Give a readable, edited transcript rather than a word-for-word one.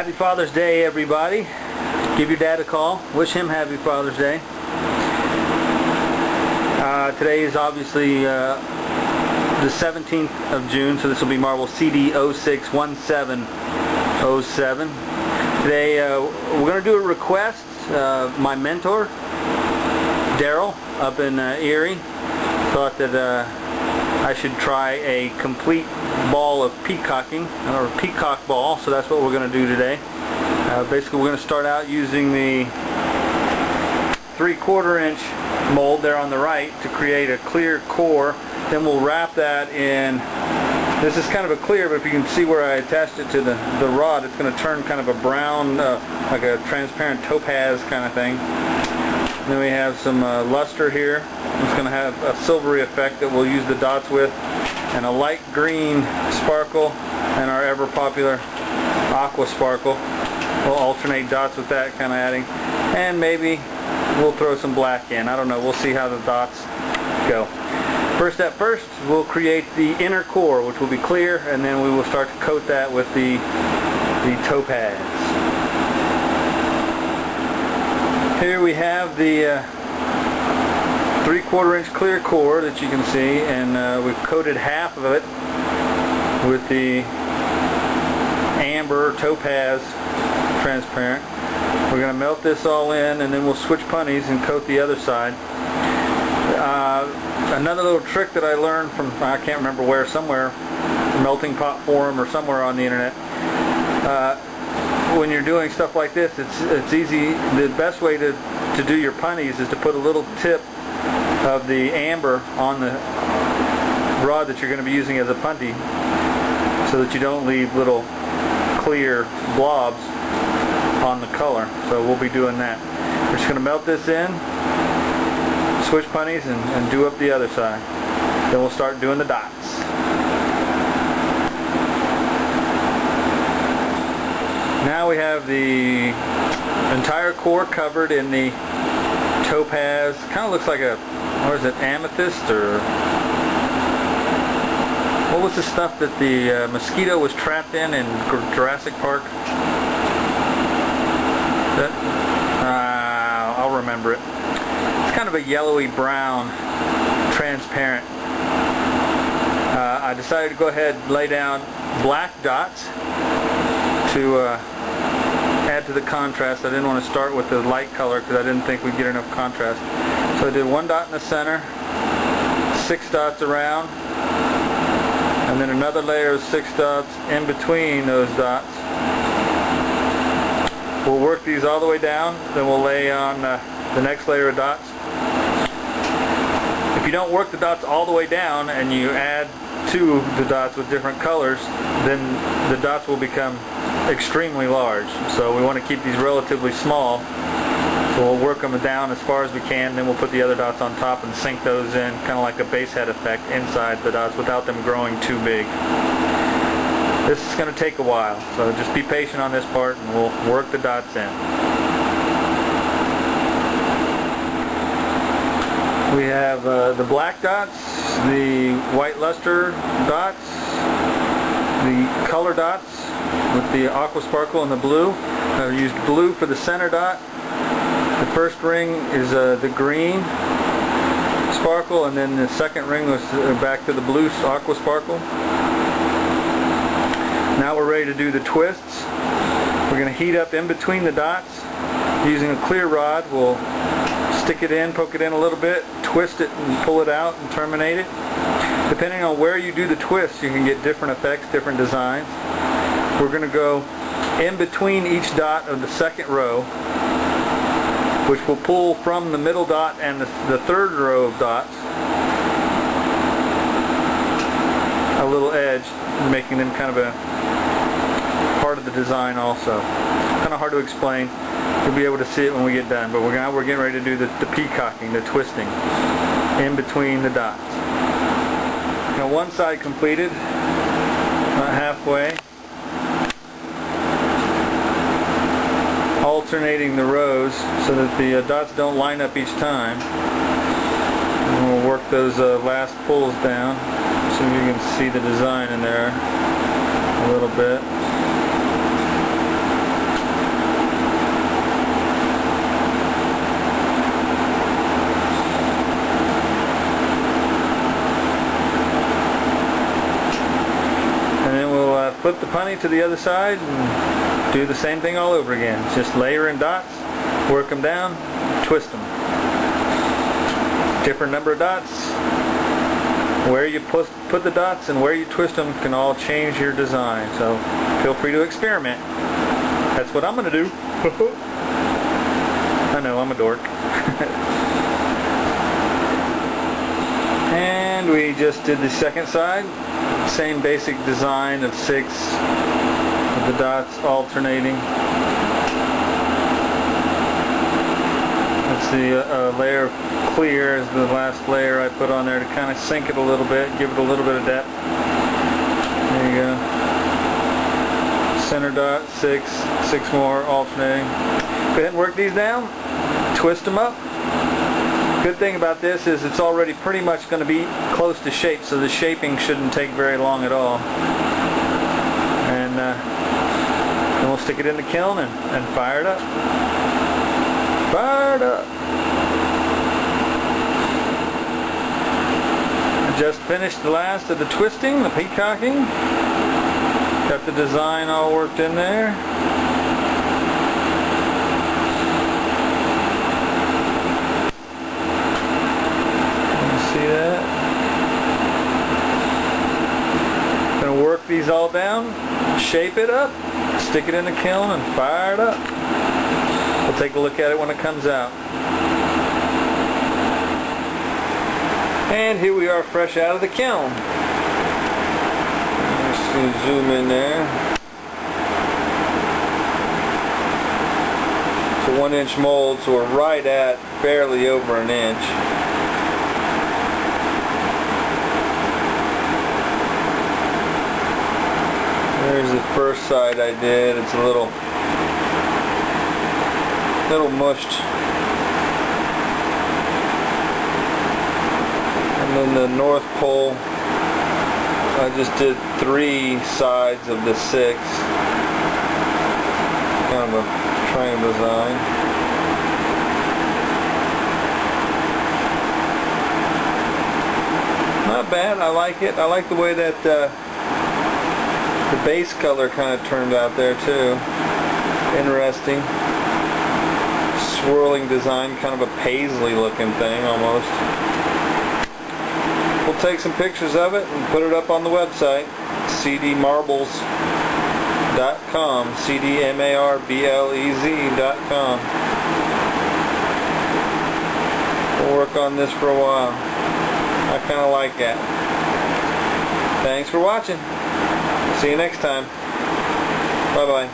Happy Father's Day, everybody. Give your dad a call. Wish him Happy Father's Day. Today is obviously the 17th of June, so this will be Marvel CD061707. Today we're going to do a request. My mentor, Daryl, up in Erie, thought that I should try a complete ball of peacocking, or a peacock ball, so that's what we're going to do today. Basically we're going to start out using the 3/4 inch mold there on the right to create a clear core. Then we'll wrap that in, this is kind of a clear, but if you can see where I attached it to the rod, it's going to turn kind of a brown, like a transparent topaz kind of thing. Then we have some luster here. It's going to have a silvery effect that we'll use the dots with, and a light green sparkle, and our ever popular aqua sparkle. We'll alternate dots with that, kind of adding, and maybe we'll throw some black in. I don't know, we'll see how the dots go. First at first, we'll create the inner core, which will be clear, and then we will start to coat that with the topaz. Here we have the 3/4 inch clear core that you can see, and we've coated half of it with the amber topaz transparent. We're going to melt this all in, and then we'll switch punnies and coat the other side. Another little trick that I learned from, I can't remember where, somewhere, Melting Pot Forum or somewhere on the internet. When you're doing stuff like this, it's easy. The best way to do your punnies is to put a little tip of the amber on the rod that you're going to be using as a punty, so that you don't leave little clear blobs on the color. So we'll be doing that. We're just going to melt this in, switch punnies, and do up the other side. Then we'll start doing the dots. Now we have the entire core covered in the topaz. Kind of looks like a, what is it, amethyst, or what was the stuff that the mosquito was trapped in Jurassic Park? I'll remember it. It's kind of a yellowy brown, transparent. I decided to go ahead and lay down black dots to add to the contrast. I didn't want to start with the light color because I didn't think we'd get enough contrast. So I did one dot in the center, 6 dots around, and then another layer of 6 dots in between those dots. We'll work these all the way down, then we'll lay on the next layer of dots. If you don't work the dots all the way down and you add to the dots with different colors, then the dots will become extremely large. So we want to keep these relatively small. So we'll work them down as far as we can, then we'll put the other dots on top and sink those in, kind of like a base head effect inside the dots without them growing too big. This is going to take a while, so just be patient on this part and we'll work the dots in. We have the black dots, the white luster dots, the color dots with the aqua sparkle and the blue. I used blue for the center dot. The first ring is the green sparkle, and then the second ring was back to the blue aqua sparkle. Now we're ready to do the twists. We're going to heat up in between the dots. Using a clear rod, we'll stick it in, poke it in a little bit, twist it and pull it out and terminate it. Depending on where you do the twist, you can get different effects, different designs. We're going to go in between each dot of the second row, which will pull from the middle dot and the third row of dots a little edge, making them kind of a part of the design also. Kind of hard to explain. You'll be able to see it when we get done, but we're getting ready to do the peacocking, the twisting in between the dots. Now one side completed, about halfway. Alternating the rows so that the dots don't line up each time. And we'll work those last pulls down so you can see the design in there a little bit. flip the punny to the other side and do the same thing all over again. Just layer in dots, work them down, twist them. Different number of dots. Where you put the dots and where you twist them can all change your design. So feel free to experiment. That's what I'm going to do. I know, I'm a dork. And we just did the second side. Same basic design of 6 with the dots alternating. That's the layer of clear is the last layer I put on there to kind of sink it a little bit, give it a little bit of depth. There you go. Center dot, 6 more alternating. Go ahead and work these down, twist them up. Good thing about this is it's already pretty much going to be close to shape, so the shaping shouldn't take very long at all. And then we'll stick it in the kiln and fire it up. Fire it up! I just finished the last of the twisting, the peacocking. Got the design all worked in there. See that? Gonna work these all down, shape it up, stick it in the kiln and fire it up. We'll take a look at it when it comes out. And here we are fresh out of the kiln. Let's zoom in there. It's a 1-inch mold, so we're right at barely over an inch. There's the first side I did. It's a little mushed. And then the North Pole, I just did 3 sides of the 6. Kind of a triangle design. Not bad. I like it. I like the way that the base color kind of turned out there too. Interesting. Swirling design, kind of a paisley looking thing almost. We'll take some pictures of it and put it up on the website, cdmarbles.com, cdmarblez.com. We'll work on this for a while. I kind of like that. Thanks for watching. See you next time. Bye-bye.